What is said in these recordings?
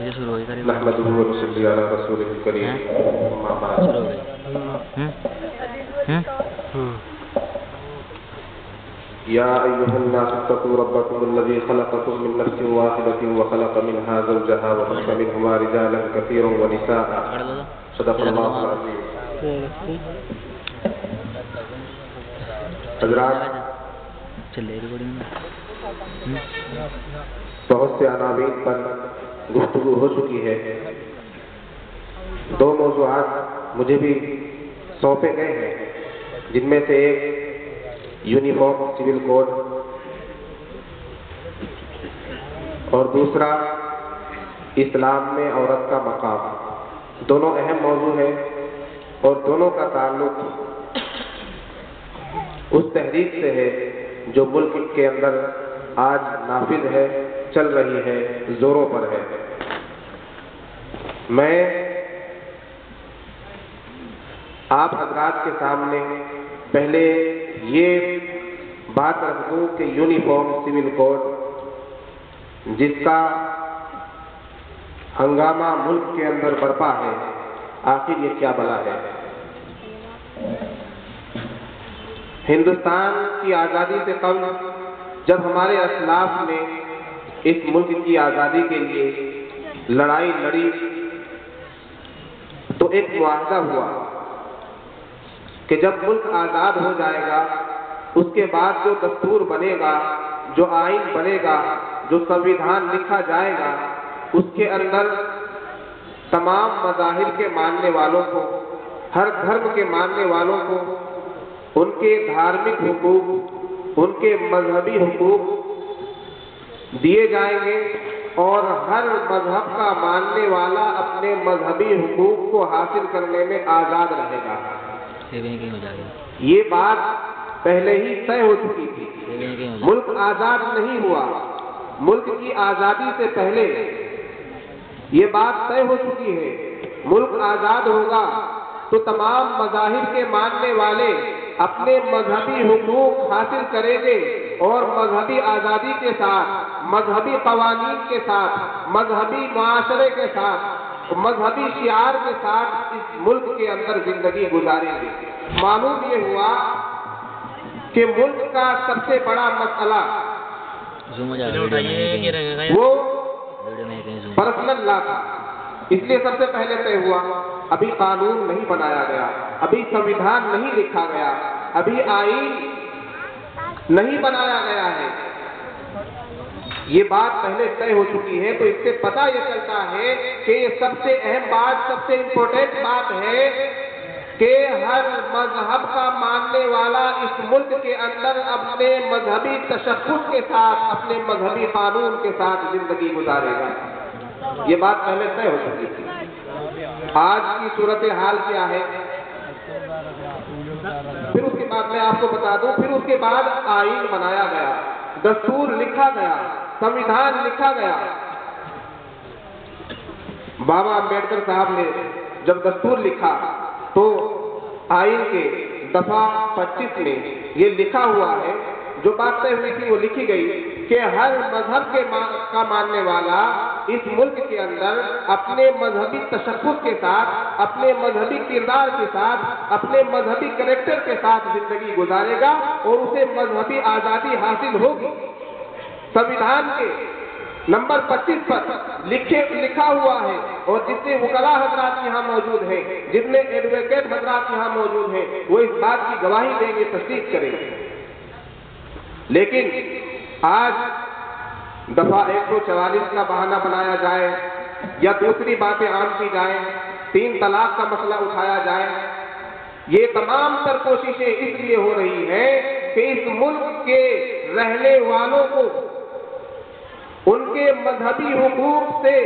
نحمده ونصلي على رسوله الكريم أما بعد يا أيها الناس اتقوا ربكم الذي خلقكم من نفس واحدة وخلق منها زوجها وبث منهما رجالا كثيرا ونساء صدق الله العظيم. حضرات، بہت سے عناوین پر گفتگو ہو چکی ہے. دو موضوعات مجھے بھی سونپے گئے ہیں، جن میں سے ایک یونیفارم سول کوڈ اور دوسرا اسلام میں عورت کا مقام. دونوں اہم موضوع ہیں اور دونوں کا تعلق اس تحریک سے ہے جو ملک کے اندر آج نافذ ہے، چل رہی ہے، زوروں پر ہے. میں آپ حضرات کے سامنے پہلے یہ بات رکھ دوں کہ یونیفارم سول کوڈ جس کا ہنگامہ ملک کے اندر برپا ہے، آخر یہ کیا بلا ہے؟ ہندوستان کی آزادی سے قبل جب ہمارے اسلاف نے اس ملک کی آزادی کے لیے لڑائی لڑی تو ایک معاہدہ ہوا کہ جب ملک آزاد ہو جائے گا اس کے بعد جو دستور بنے گا، جو آئین بنے گا، جو سنویدھان لکھا جائے گا، اس کے اندر تمام مذاہب کے ماننے والوں کو، ہر دھرم کے ماننے والوں کو ان کے دھارمک حقوق، ان کے مذہبی حقوق دیے جائیں گے اور ہر مذہب کا ماننے والا اپنے مذہبی حقوق کو حاصل کرنے میں آزاد رہے گا. یہ بات پہلے ہی طے ہو چکی تھی. ملک آزاد نہیں ہوا، ملک کی آزادی سے پہلے یہ بات طے ہو چکی ہے. ملک آزاد ہوگا تو تمام مذاہب کے ماننے والے اپنے مذہبی حقوق حاصل کریں گے اور مذہبی آزادی کے ساتھ، مذہبی قوانین کے ساتھ، مذہبی معاشرے کے ساتھ، مذہبی شعار کے ساتھ اس ملک کے اندر زندگی گزاریں گے. معلوم یہ ہوا کہ ملک کا سب سے بڑا مسئلہ وہ پرسنل لا تھا. اس لیے سب سے پہلے طے ہوا، ابھی قانون نہیں بنایا گیا، ابھی سنویدھان نہیں لکھا گیا، ابھی آئین نہیں بنایا گیا ہے. یہ بات پہلے طے ہو چکی ہے تو اس سے پتہ یہ چلتا ہے کہ یہ سب سے اہم بات، سب سے امپورٹنٹ بات ہے کہ ہر مذہب کا ماننے والا اس ملک کے اندر اپنے مذہبی تشخص کے ساتھ، اپنے مذہبی قانون کے ساتھ زندگی گزارے گا. یہ بات پہلے طے ہو چکی تھی. آج کی صورتحال کیا ہے؟ پھر اس کے بعد میں آپ کو بتا دوں، پھر اس کے بعد آئین بنایا گیا، دستور لکھا گیا، سنویدھان لکھا گیا. بابا امبیڈکر صاحب نے جب دستور لکھا تو آئین کے دفعہ 25 میں یہ لکھا ہوا ہے، جو بات طے ہوئی تھی وہ لکھی گئی کہ ہر مذہب کا ماننے والا اس ملک کے اندر اپنے مذہبی تشخص کے ساتھ، اپنے مذہبی کردار کے ساتھ، اپنے مذہبی کریکٹر کے ساتھ زندگی گزارے گا اور اسے مذہبی آزادی حاصل ہوگی. سنویدھان کے نمبر 25 پر لکھا ہوا ہے اور جتنے وکلاء حضرات یہاں موجود ہیں، جتنے ایڈوکیٹ حضرات یہاں موجود ہیں، وہ اس بات کی گواہی دیں گے، تصدیق کریں گے. لیکن آج دفعہ 144 کا بہانہ بنایا جائے یا دوسری باتیں عام کی جائیں، 3 طلاق کا مسئلہ اٹھایا جائے، یہ تمام تر کوششیں اس لیے ہو رہی ہیں کہ اس ملک کے رہنے والوں کو ان کے مذہبی حقوق سے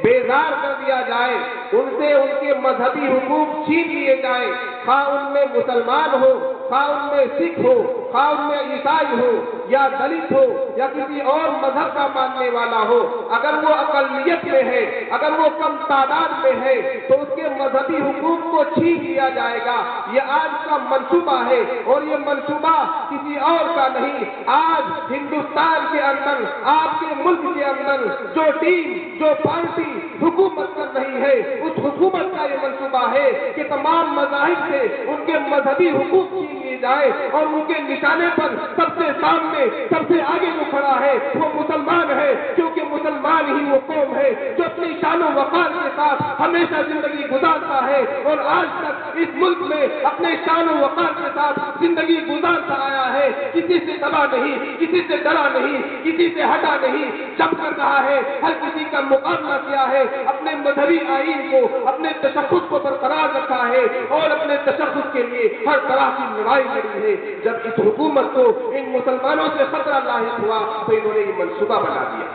بیزار کر دیا جائے، ان سے ان کے مذہبی حقوق چھین لیے جائیں، خواہ ان میں مسلمان ہو، خواہ ان میں سکھ ہو، خواہ ان میں عیسائی ہو یا دلت ہو یا کسی اور مذہب کا ماننے والا ہو، اگر وہ اقلیت میں ہے، اگر وہ کم تعداد میں ہے تو اس کے مذہبی حقوق کو چھین لیا جائے گا۔ یہ آج کا منصوبہ ہے اور یہ منصوبہ کسی اور کا نہیں۔ آج ہندوستان کے اندر، آپ کے ملک کے اندر جو ٹیم، جو پارٹی حکومت کر رہی ہے، اس حکومت کا یہ منصوبہ ہے کہ تمام مذاہب سے ان کے مذہبی حقوق چھین لیے جائے اور ان کے نشانے پر سب سے سامنے، سب سے آگے جو کھڑا ہے وہ مسلمان ہے، کیونکہ مسلمان ہی وہ قوم ہے جو اپنی شان و وقار کے ساتھ ہمیشہ زندگی گزارتا ہے اور آج تک اس ملک میں اپنے شان و وقار کے ساتھ زندگی گزارتا آیا ہے۔ کسی سے دبا نہیں، کسی سے ڈرا نہیں، کسی سے ہٹا نہیں، جب کر رہا ہے ہر کسی کا مقابلہ کیا ہے، اپنے مذہبی آئین کو، اپنے تشخص کو برقرار رکھا ہے اور اپنے تشخص کے لیے ہر طرح کی لڑائی لڑی ہے۔ جب اس حکومت کو ان مسلمانوں سے خطرہ لاحق ہوا تو انہوں نے یہ منصوبہ بنا دیا۔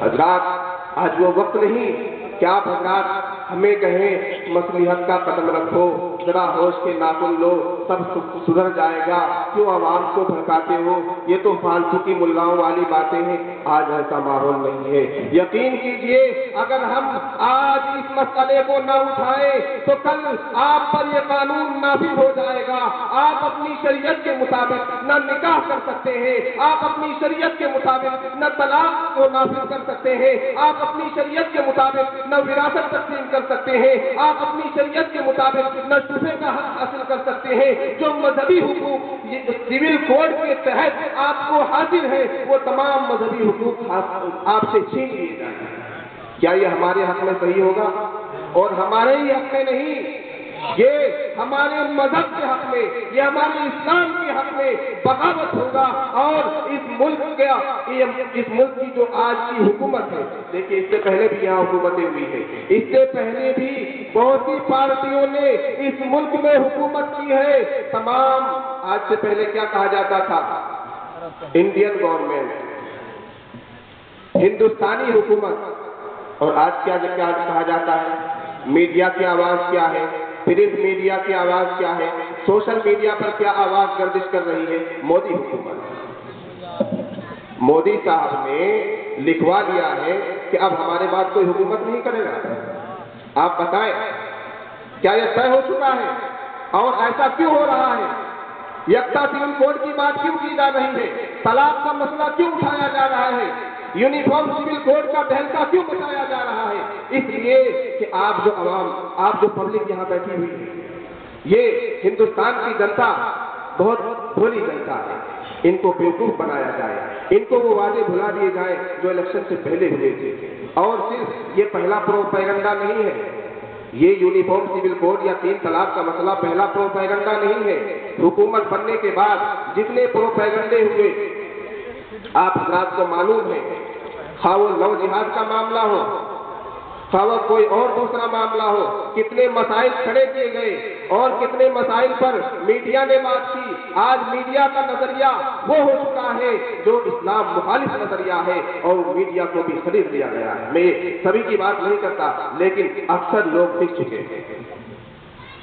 حضرات، آج وہ وقت نہیں کہ آپ حضرات ہمیں کہیں مصلحت کا قدم رکھو، ذرا ہوش کے ناخن لو، سب سدھر جائے گا، کیوں عوام کو بھڑکاتے ہو، یہ تو فالتو کی ملاؤں والی باتیں ہیں۔ آج ایسا ماحول نہیں ہے۔ یقین کیجئے اگر ہم آج اس مسئلے کو نہ اٹھائیں تو کل آپ پر یہ قانون نافذ ہو جائے گا۔ آپ اپنی شریعت کے مطابق نہ نکاح کر سکتے ہیں، آپ اپنی شریعت کے مطابق نہ طلاق کو نافذ کر سکتے ہیں، آپ اپنی شریعت کے مطابق نہ وراثت تقسیم کر سکتے ہیں، آپ اپنی شریعت کے مطابق نہ شبے کا حق حاصل کر سکتے ہیں۔ جو مذہبی حقوق سول کوڈ کے تحت آپ کو حاصل ہے وہ تمام مذہبی حقوق آپ سے چھین لیے جائیں۔ کیا یہ ہمارے حق میں صحیح ہوگا؟ اور ہمارے ہی حق میں نہیں، یہ ہمارے مذہب کے حق میں، یہ ہمارے اسلام کے حق میں بغاوت ہوگا۔ اور اس ملک کی جو آج کی حکومت ہے، دیکھیے اس سے پہلے بھی یہاں حکومتیں ہوئی ہیں، اس سے پہلے بھی بہت سی پارٹیوں نے اس ملک میں حکومت کی ہے۔ تمام آج سے پہلے کیا کہا جاتا تھا؟ انڈین گورنمنٹ، ہندوستانی حکومت۔ اور آج کیا کہا جاتا ہے؟ میڈیا کی آواز کیا ہے؟ پرنٹ میڈیا کی آواز کیا ہے؟ سوشل میڈیا پر کیا آواز گردش کر رہی ہے؟ مودی حکومت۔ مودی صاحب نے لکھوا دیا ہے کہ اب ہمارے بعد کوئی حکومت نہیں کرے گا۔ آپ بتائیں کیا یہ طے ہو چکا ہے؟ اور ایسا کیوں ہو رہا ہے؟ یکتا سول کوڈ کی بات کیوں کی جا رہی ہے؟ طلاق کا مسئلہ کیوں اٹھایا جا رہا ہے؟ یونیفارم سول کوڈ کا تہلکہ کیوں بتایا جا رہا ہے؟ اس لیے کہ آپ جو عوام، آپ جو پبلک یہاں بیٹھی ہوئی ہے، یہ ہندوستان کی جنتا بہت بھولی جنتا ہے، ان کو بیوقوف بنایا جائے، ان کو وہ وعدے بھلا دیے جائیں جو الیکشن سے پہلے ہوئے تھے۔ اور صرف یہ پہلا پروپیگنڈا نہیں ہے، یہ یونیفارم سول کوڈ یا 3 طلاق کا مسئلہ پہلا پروپیگنڈا نہیں ہے۔ حکومت بننے کے بعد جتنے پروپیگنڈے ہوئے آپ حضرات کو معلوم ہے، خواہ وہ لو جہاد کا معاملہ ہو، خواہ وہ کوئی اور دوسرا معاملہ ہو، کتنے مسائل کھڑے کیے گئے اور کتنے مسائل پر میڈیا نے بات کی۔ آج میڈیا کا نظریہ وہ ہو چکا ہے جو اسلام مخالف نظریہ ہے اور میڈیا کو بھی خرید لیا گیا ہے۔ میں سبھی کی بات نہیں کرتا لیکن اکثر لوگ سیکھ چکے ہیں۔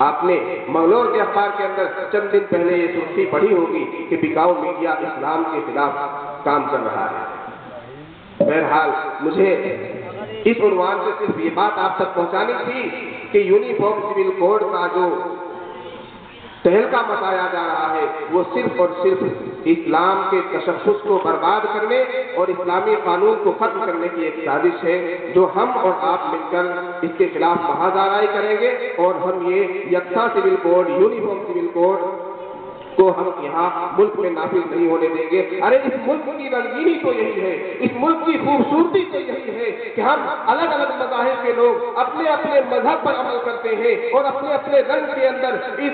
آپ نے منگلور کے اخبار کے اندر چند دن پہلے یہ سرخی پڑھی ہوگی کہ بکاؤ میڈیا اسلام کے خلاف کام کر رہا ہے۔ بہرحال مجھے اس عنوان سے صرف یہ بات آپ تک پہنچانی تھی کہ یونیفارم سول کوڈ کا جو تہلکہ مچایا جا رہا ہے وہ صرف اور صرف اسلام کے تشخص کو برباد کرنے اور اسلامی قانون کو ختم کرنے کی ایک سازش ہے جو ہم اور آپ مل کر اس کے خلاف محاذ آرائی کریں گے اور ہم یہ یکساں civil code, uniform civil code کو ہم یہاں ملک میں نافذ نہیں ہونے دیں گے۔ ارے اس ملک کی رنگینی تو یہی ہے، اس ملک کی خوبصورتی تو یہی ہے کہ ہم الگ الگ مذاہب کے لوگ اپنے اپنے مذہب پر عمل کرتے ہیں اور اپنے اپنے رنگ کے اندر اس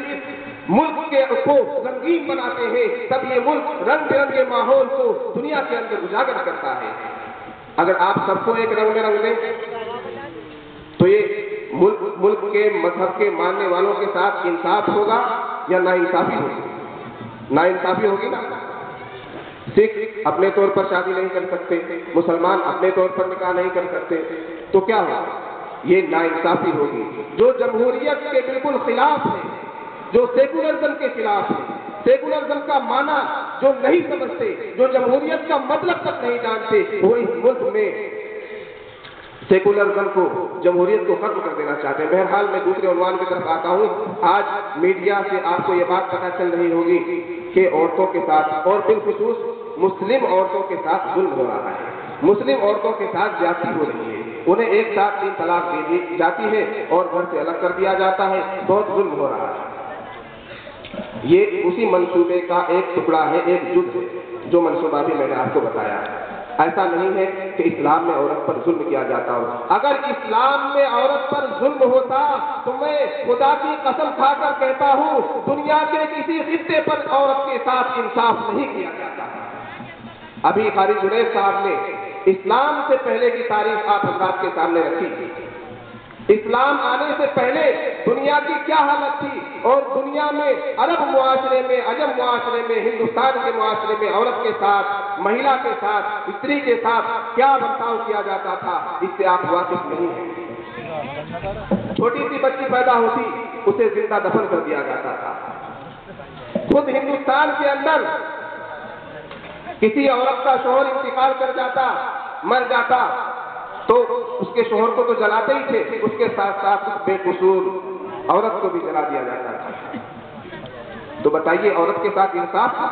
ملک کے کو رنگین بناتے ہیں، تب یہ ملک رنگ برنگے ماحول کو دنیا کے اندر اجاگر کرتا ہے۔ اگر آپ سب کو ایک رنگ میں رنگ دیں تو یہ ملک کے مذہب کے ماننے والوں کے ساتھ انصاف ہوگا یا ناانصافی ہوگی؟ ناانصافی ہوگی نا۔ سکھ اپنے طور پر شادی نہیں کر سکتے، مسلمان اپنے طور پر نکاح نہیں کر سکتے، تو کیا ہوگا؟ یہ ناانصافی ہوگی جو جمہوریت کے بالکل خلاف ہے، جو سیکولرزم کے خلاف ہیں، سیکولرزم کا معنی جو نہیں سمجھتے، جو جمہوریت کا مطلب تک نہیں جانتے، وہ اس ملک میں سیکولرزم کو، جمہوریت کو ختم کر دینا چاہتے ہیں۔ بہرحال میں دوسرے عنوان کی طرف آتا ہوں۔ آج میڈیا سے آپ کو یہ بات پتہ چل رہی ہوگی کہ عورتوں کے ساتھ اور بالخصوص مسلم عورتوں کے ساتھ ظلم ہو رہا ہے، مسلم عورتوں کے ساتھ زیادتی ہو رہی ہے، انہیں ایک ساتھ 3 طلاق دے دی جاتی ہے اور گھر سے الگ کر دیا جاتا ہے، بہت ظلم ہو رہا ہے۔ یہ اسی منصوبے کا ایک ٹکڑا ہے، ایک جز ہے، جو منصوبہ بھی میں نے آپ کو بتایا ہے۔ ایسا نہیں ہے کہ اسلام میں عورت پر ظلم کیا جاتا ہو۔ اگر اسلام میں عورت پر ظلم ہوتا تو میں خدا کی قسم کھا کر کہتا ہوں، دنیا کے کسی خطے پر عورت کے ساتھ انصاف نہیں کیا جاتا۔ ابھی قاری جنید صاحب نے اسلام سے پہلے کی تاریخ آپ حضرات کے سامنے رکھی تھی۔ اسلام آنے سے پہلے دنیا کی کیا حالت تھی اور دنیا میں عرب معاشرے میں، عجم معاشرے میں، ہندوستان کے معاشرے میں عورت کے ساتھ، مہیلا کے ساتھ، استری کے ساتھ کیا برتاؤ کیا جاتا تھا، اس سے آپ واقف نہیں ہیں۔ چھوٹی سی بچی پیدا ہوتی اسے زندہ دفن کر دیا جاتا تھا۔ خود ہندوستان کے اندر کسی عورت کا شوہر انتقال کر جاتا، مر جاتا، تو اس کے شوہر کو تو جلاتے ہی تھے، اس کے ساتھ ساتھ بے قصور عورت کو بھی جلا دیا جاتا تھا۔ تو بتائیے عورت کے ساتھ انصاف تھا؟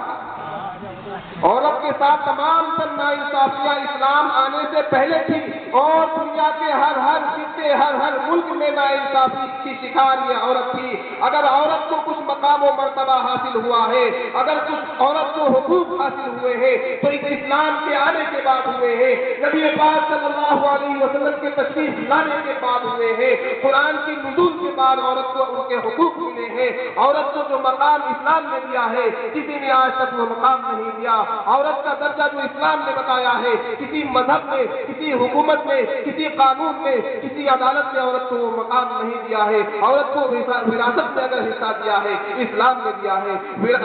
عورت کے ساتھ تمام تر ناانصافیاں اسلام آنے سے پہلے تھی اور دنیا کے ہر خطے، ہر ملک میں ناانصافی کی شکار یہ عورت تھی۔ اگر عورت کو کچھ مقام و مرتبہ حاصل ہوا ہے، اگر کچھ عورت کو حقوق حاصل ہوئے ہیں تو اس اسلام کے آنے کے بعد ہوئے ہیں، نبی پاک صلی اللہ علیہ وسلم کے تشریف لانے کے بعد ہوئے ہیں، قرآن کی نزول کے بعد عورت کو ان کے حقوق ملے ہیں۔ عورت کو جو مقام اسلام نے دیا ہے کسی نے آج تک وہ مقام نہیں دیا۔ عورت کا درجہ جو اسلام نے بتایا ہے کسی مذہب نے، کسی حکومت نے، کسی قانون نے، کسی عدالت نے عورت کو وہ مقام نہیں دیا ہے۔ عورت کو وراثت میں اگر حصہ دیا ہے اسلام نے دیا ہے۔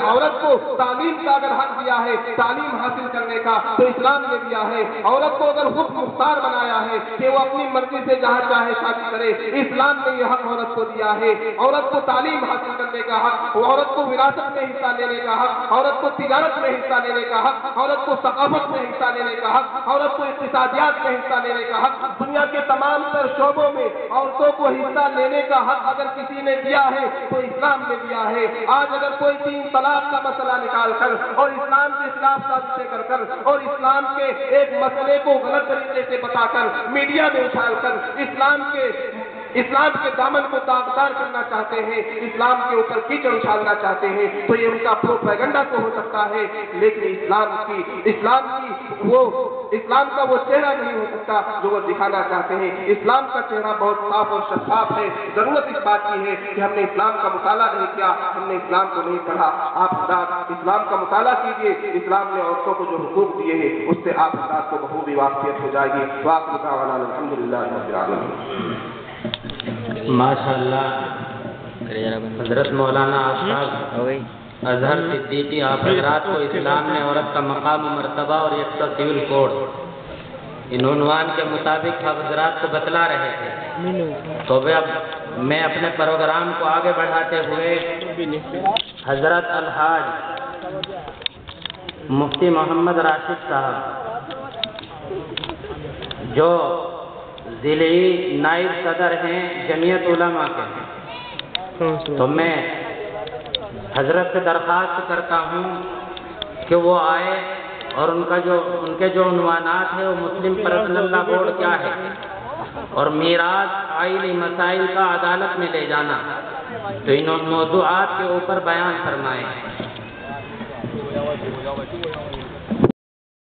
عورت کو تعلیم کا اگر حق دیا ہے، تعلیم حاصل کرنے کا، تو اسلام نے دیا ہے۔ عورت کو اگر خود مختار بنایا ہے کہ وہ اپنی مرضی سے جہاں چاہے شادی کرے، اسلام نے یہ حق عورت کو دیا ہے۔ عورت کو تعلیم حاصل کرنے کا حق، عورت کو وراثت میں حصہ لینے کا حق، عورت کو تجارت میں حصہ لینے کا حق، عورت کو ثقافت میں حصہ لینے کا حق، عورت کو اقتصادیات میں حصہ لینے کا حق، دنیا کے تمام تر شعبوں میں عورتوں کو حصہ لینے کا حق اگر کسی نے دیا ہے تو اسلام نے دیا ہے۔ آج اگر کوئی 3 طلاق کا مسئلہ نکال کر اور اسلام کے خلاف سازشیں کر اور اسلام کے ایک مسئلے کو غلط طریقے سے بتا کر میڈیا میں اچھال کر اسلام کے دامن کو داغدار کرنا چاہتے ہیں، اسلام کے اوپر کیچڑ اچھالنا چاہتے ہیں، تو یہ ان کا پروپیگنڈا تو ہو سکتا ہے، لیکن اسلام کا وہ چہرہ نہیں ہو سکتا جو وہ دکھانا چاہتے ہیں۔ اسلام کا چہرہ بہت صاف اور شفاف ہے۔ ضرورت اس بات کی ہے کہ ہم نے اسلام کا مطالعہ نہیں کیا، ہم نے اسلام کو نہیں پڑھا۔ آپ حضرات اسلام کا مطالعہ کیجیے، اسلام نے عورتوں کو جو حقوق دیے ہیں اس سے آپ حضرات کو بخوبی واقفیت ہو جائے گی۔ وآخر دعوانا الحمدللہ رب العالمین۔ ماشاء اللہ حضرت مولانا آفتاب اظہر صدیقی آپ حضرات کو اسلام نے عورت کا مقام و مرتبہ اور یکساں سول کوڈ ان عنوان کے مطابق آپ حضرات کو بتلا رہے تھے، تو اب میں اپنے پروگرام کو آگے بڑھاتے ہوئے حضرت الحاج مفتی محمد راشد صاحب جو ضلعی نائب صدر ہیں جمعیت علماء کے، تو میں حضرت سے درخواست کرتا ہوں کہ وہ آئے اور ان کے جو عنوانات ہیں وہ مسلم پرسنل لا بورڈ کیا ہے اور میراث آئلی مسائل کا عدالت میں لے جانا، تو ان موضوعات کے اوپر بیان فرمائیں۔